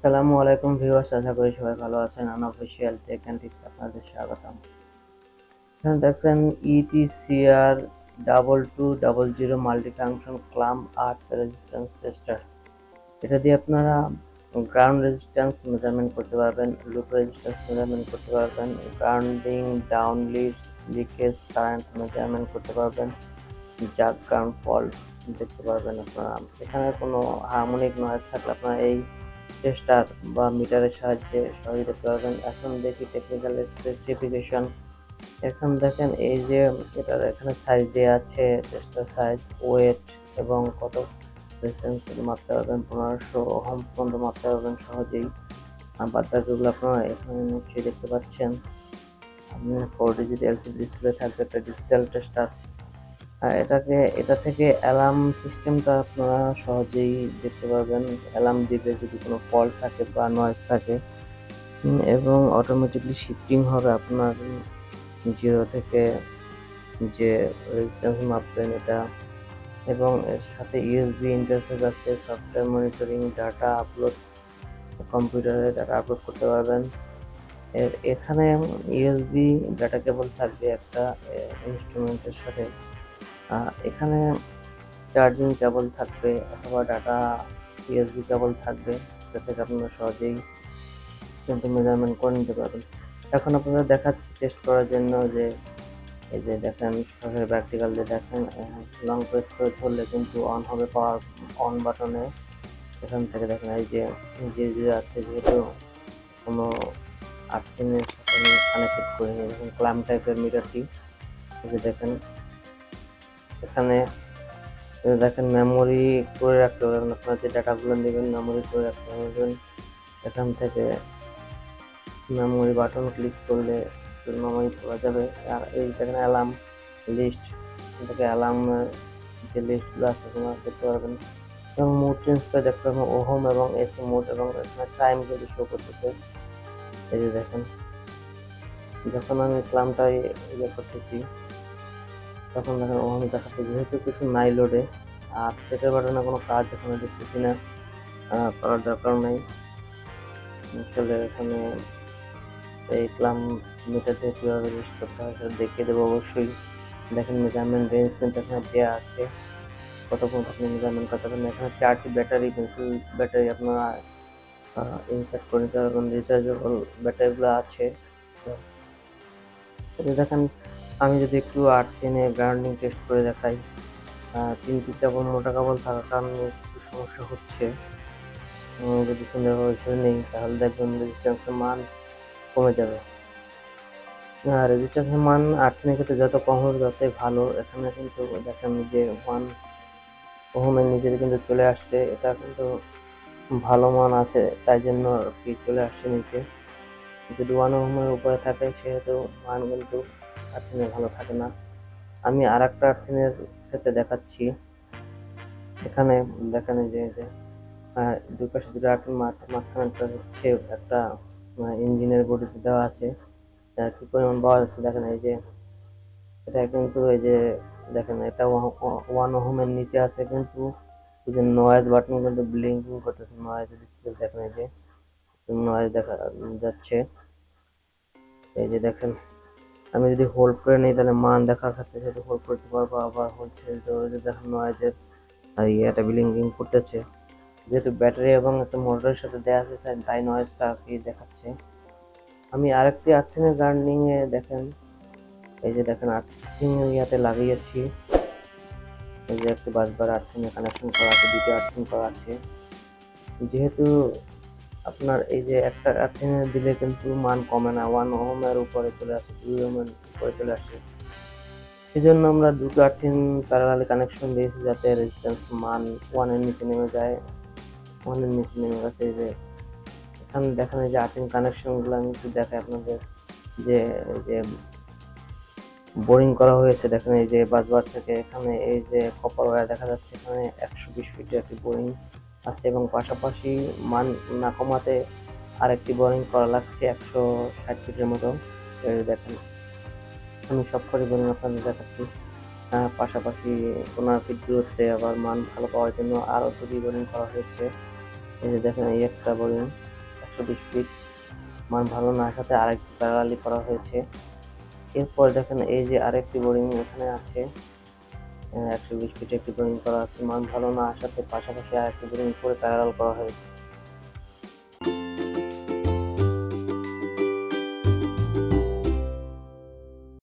আসসালামু আলাইকুম ভিউয়ার্স, আশা করি সবাই ভালো আছেন। আনঅফিসিয়াল টেক অ্যান্ড টিপস আপনাদের স্বাগতম। এখানে দেখছেন ইটিসিআর 2200 মাল্টি ফাংশন ক্লাম্প আর্থ রেজিস্ট্যান্স টেস্টার। এটা দিয়ে আপনারা গ্রাউন্ড রেজিস্ট্যান্স মেজারমেন্ট করতে পারবেন, লুপ রেজিস্ট্যান্স মেজারমেন্ট করতে পারবেন, grounding, down leads, leakage current measurement করতে পারবেন, জাগ গ্রাউন্ড ফল্ট দেখতে পারবেন আপনারা। এখানে কোনো হারমোনিক নয়েজ থাকলে আপনারা এই টেস্টার বা মিটারের সাহায্যে সহজে দেখতে পারবেন। এখন দেখি টেকনিক্যাল স্পেসিফিকেশন। এখন দেখেন এই যে এটার এখানে সাইজ দেওয়া আছে, টেস্টার সাইজ, ওয়েট এবং কত রেজিস্ট্যান্স মাপতে পারবেন। 1500 ওহম পর্যন্ত মাপতে পারবেন সহজেই। আর বাদ বাকিগুলো আপনারা এখানে নিশ্চয়ই দেখতে পাচ্ছেন। আপনি 4 ডিজিট এলসিডি ডিসপ্লে থাকবে, একটা ডিজিটাল টেস্টার। এটা থেকে অ্যালার্ম সিস্টেমটা আপনারা সহজেই দেখতে পারবেন। অ্যালার্ম দিবে যদি কোনো ফল্ট থাকে বা নয়েজ থাকে, এবং অটোমেটিকলি শিফটিং হবে আপনার 0 থেকে যে রেজিস্ট্যান্স মাপবেন এটা। এবং এর সাথে ইউএসবি ইন্টারফেস আছে, সফটওয়্যার মনিটরিং, ডাটা আপলোড, কম্পিউটারে ডাটা আপলোড করতে পারবেন। এখানে ইউএসবি ডাটা কেবল থাকবে একটা ইনস্ট্রুমেন্টের সাথে। এখানে চার্জিং কেবল থাকবে অথবা ডাটা ইউএসবি কেবল থাকবে, যেটা থেকে আপনারা সহজেই কিন্তু মেজারমেন্ট করে নিতে পারবেন। এখন আপনাদের দেখাচ্ছি টেস্ট করার জন্য যে এই যে দেখেন সরাসরি প্র্যাকটিক্যাল যে দেখেন, লং প্রেস করে ধরলে কিন্তু অন হবে পাওয়ার অন বাটনে। এখান থেকে দেখেন এই যে যে আছে, যেহেতু কোনো আর্থিংয়ের সাথে আমি কানেক্টেড করিনি, দেখুন ক্ল্যাম্প টাইপের মিটারটি। এই যে দেখেন এখানে দেখেন মেমোরি করে রাখতে পারবেন, আপনার যে ডাটাগুলো নেবেন মেমোরি করে রাখতে পারবেন। এখান থেকে মেমোরি বাটন ক্লিক করলে মেমোরি খোলা যাবে। আর এই দেখেন অ্যালার্ম লিস্ট, থেকে অ্যালার্মের যে লিস্টগুলো আছে তোমরা দেখতে পারবেন। এবং মোড চেঞ্জ করে দেখতে পারবেন ওহম এবং এসি মোড, এবং এখানে টাইম কিন্তু শো করতেছে। এই যে দেখেন যখন আমি ক্লামটা ইয়ে করতেছি তখন দেখেন ওহম দেখাচ্ছে, যেহেতু কিছু নাই লোডে। আর সেটের বাটনে কোনো কাজ এখানে দেখতেছি না, করার দরকার নেই। আসলে এখানে এই ক্লাম মিটার দিয়ে কীভাবে রেজিস্ট করতে হয় সেটা দেখিয়ে দেবো অবশ্যই। দেখেন মেজারমেন্ট রেঞ্জ কিন্তু এখানে দেওয়া আছে, কত পর্যন্ত আপনি মেজারমেন্ট করতে পারেন। এখানে 4টি ব্যাটারি, পেন্সিল ব্যাটারি আপনারা ইনসার্ট করে নিতে পারবেন, রিচার্জেবল ব্যাটারিগুলো আছে। তো দেখেন আমি যদি একটু আর্থিনে গ্রাউন্ডিং টেস্ট করে দেখাই, 3টি কেবল মোটা কেবল থাকার কারণে একটু সমস্যা হচ্ছে। যদি সুন্দরভাবে ধরে নেই তাহলে দেখবেন রেজিস্ট্যান্সের মান কমে যাবে। রেজিস্ট্যান্সের মান আর্থিনের ক্ষেত্রে যত কম হবে ততই ভালো। এখানে কিন্তু দেখেন যে 1 ওহমের নিচে কিন্তু চলে আসছে, এটা কিন্তু ভালো মান আছে, তাই জন্য আর কি চলে আসছে নিচে। যদি 1 ওহমের উপরে থাকে সেহেতু মান কিন্তু আর্থিনে ভালো থাকে না। আমি আর একটা আর্থিনের ক্ষেত্রে দেখাচ্ছি। এখানে দেখেন যে দুই পাশে দুটো আর্থিন, মাঝখানে হচ্ছে একটা ইঞ্জিনের বডিতে দেওয়া আছে। কি পরিমাণ পাওয়া যাচ্ছে দেখেন, এই যে এটা কিন্তু এই যে দেখেন এটা 1 ওহমের নিচে আছে, কিন্তু এই যে নয়েজ বাটন কিন্তু ব্লিঙ্কিং করতেছে, নয়েজ ডিসপ্লে দেখেন এই যে নয়েজ দেখা যাচ্ছে। এই যে দেখেন আমি যদি হোল্ড করে নিই তাহলে মান দেখার ক্ষেত্রে সেটা হোল্ড করতে পারবো, আবার হোল্ড ছেড়ে দিতে পারবো। দেখেন নয়েজের আর এটা ব্লিঙ্কিং করতেছে, যেহেতু ব্যাটারি এবং একটা মোটরের সাথে দেওয়া আছে তাই নয়েজটা কি দেখাচ্ছে। আমি আরেকটি আর্থিনের গ্রাউন্ডিং এ দেখেন, এই যে দেখেন আর্থিং ইয়াতে লাগিয়েছি। এই যে একটি বাসবার আর্থিং কানেকশন করা আছে, দুটি আর্থিং করা আছে। যেহেতু আপনার এই যে একটা আর্থিং দিলে কিন্তু মান কমে না, 1 ওহমের উপরে চলে আসে, 2 ওহমের উপরে চলে আসে। সেজন্য আমরা দুটো আর্থিং প্যারালালি কানেকশন দিয়েছি যাতে রেজিস্ট্যান্স মান 1 এর নিচে নেমে যায়। 1 এর নিচে নেমে গেছে। এই যে এখানে দেখেন এই যে আর্থিং কানেকশন গুলো আমি একটু দেখাই আপনাদের, যে এই যে বোরিং করা হয়েছে। দেখেন এই যে বাসবার থেকে এখানে এই যে কপার ওয়্যার দেখা যাচ্ছে, এখানে 120 ফিটের একটি বোরিং আছে, এবং পাশাপাশি মান না কমাতে আরেকটি বোরিং করা লাগছে 160 ফিটের মতো। দেখেন আমি সবকটি বোরিং আপনাদের দেখাচ্ছি। পাশাপাশি 15 ফিট দূরত্বে আবার মান ভালো পাওয়ার জন্য আরও দুটি বোরিং করা হয়েছে। এই যে দেখেন এই একটা বোরিং, 120 ফিট, মান ভালো না আসাতে আরেকটি প্যারালালি করা হয়েছে। এরপর দেখেন এই যে আরেকটি বোরিং এখানে আছে, 120 ফিটে একটি বোরিং করা আছে, মান ভালো না আসাতে পাশাপাশি আরেকটি বোরিং করে প্যারালাল করা হয়েছে।